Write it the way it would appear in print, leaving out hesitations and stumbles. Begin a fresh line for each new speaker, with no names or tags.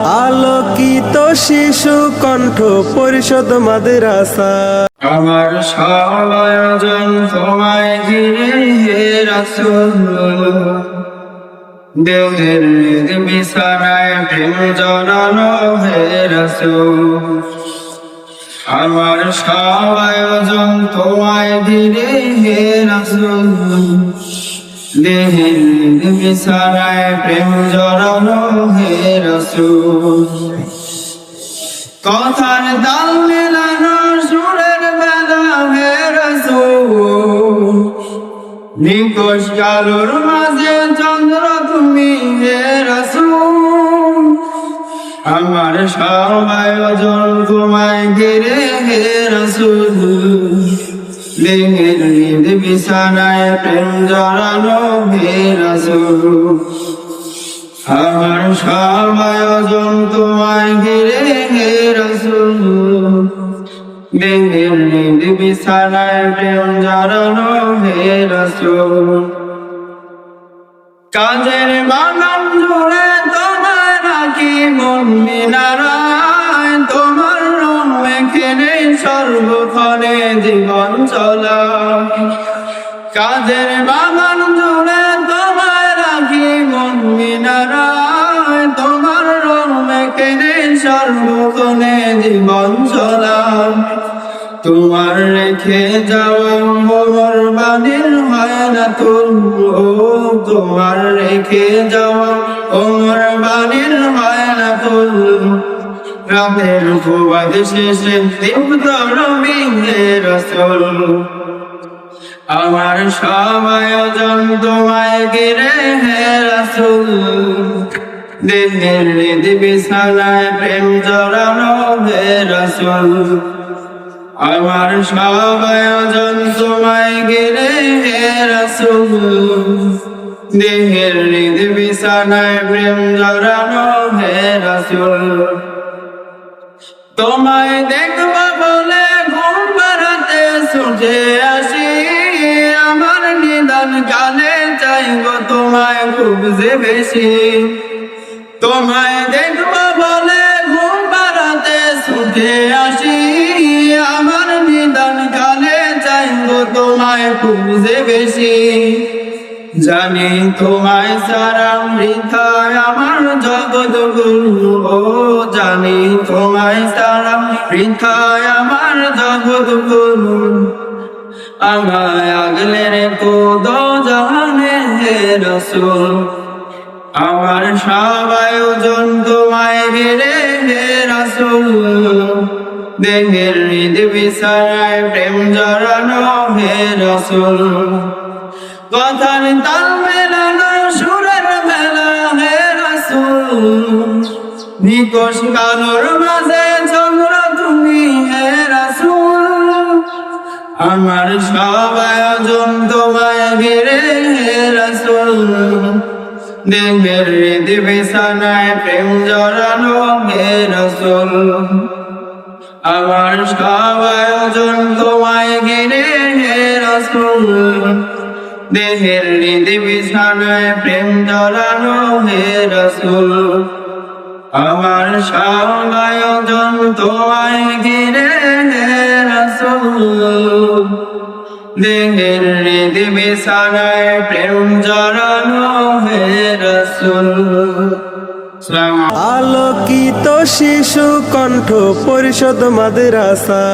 আলোকিত শিশু কণ্ঠ পরিষদ মাদ্রাসা।
আমার সব আয়োজন তোমায় ঘিরে হে রাসূল, দেহের বিছানায় প্রেম জড়ানো হে রাসূল। আমার সব আয়োজন তোমায় ঘিরে হে রাসূল, দেহের বিছানায় প্রেম জড়ানো হে রাসূল। কথার তাল মেলানো সুরের বেলা হে রাসূল, নিকশ কালোর মাঝে চন্দ্র তুমি হে রাসূল। আমার সব আয়োজন তোমায় ঘিরে হে রাসূল, দেহের বিছানায় প্রেম জড়ানো হে রাসূল। আমার সব আয়োজন তোমায় ঘিরে হে রাসূল, দেহের বিছানায় প্রেম জড়ানো হে রাসূল। কাজের বাগান জুড়ে তোমায় রাখি মন মিনারায়, তোমার রং মেখে নেই সর্বক্ষণে জীবন চলা। কাজের বাগান জুড়ে তোমায় রাখি মন মিনারায়, তোমার রং মেখে নেই সর্বক্ষণে জীবন চলা। তোমার রেখে যাওয়া মোর বাণীর হয় না তুল, ও তোমার রেখে যাওয়া ওমর বাণীর হয় না তুল। রাতের উপবাদ শেষে দীপ্ত রবি হে রাসূল, আমার সব আয়োজন তোমায় ঘিরে হে রাসূল, দেহের বিছানায় প্রেম জড়ানো হে রাসূল। আমার সব আয়োজন তোমায় ঘিরে হে রাসূল, দেহের বিছানায় প্রেম জড়ানো হে রাসূল। তোমায় দেখব বলে ঘুম পাড়াতে ছুটে আসি, আমার নিদান কালে চাইব তোমায় খুব যে বেশি। তোমায় দেখব বলে ঘুম পাড়াতে ছুটে আসি, আমার নিদান কালে চাইব তোমায় খুব যে বেশি। জানি তোমায় সারা বৃথায় আমার জগৎ গুরু, ও জানি তোমায় সারা বৃথায় আমার জগৎ গুরু। আমায় আগলে রেখো দো জাহানে হে রাসূল, আমার সব আয়োজন তোমায় ঘিরে হে রাসূল, দেহের বিছানায় প্রেম জড়ানো হে রাসূল। কথার তাল মেলানো সুরের মেলা হে রাসূল, নিকশ কালোর মাঝে চন্দ্র তুমি হে রাসূল। আমার সব আয়োজন তোমায় ঘিরে হে রাসূল, দেহের বিছানায় প্রেম জড়ানো হে রাসূল। আমার সব আয়োজন তোমায় ঘিরে হে রাসূল, দেহের বিছানায় প্রেম জড়ানো হে রাসূল। আমার সব আয়োজন তোমায় ঘিরে হে রাসূল, দেহের বিছানায় প্রেম জড়ানো হে রাসূল।
আলোকিত শিশু কণ্ঠ পরিষদ মাদ্রাসা।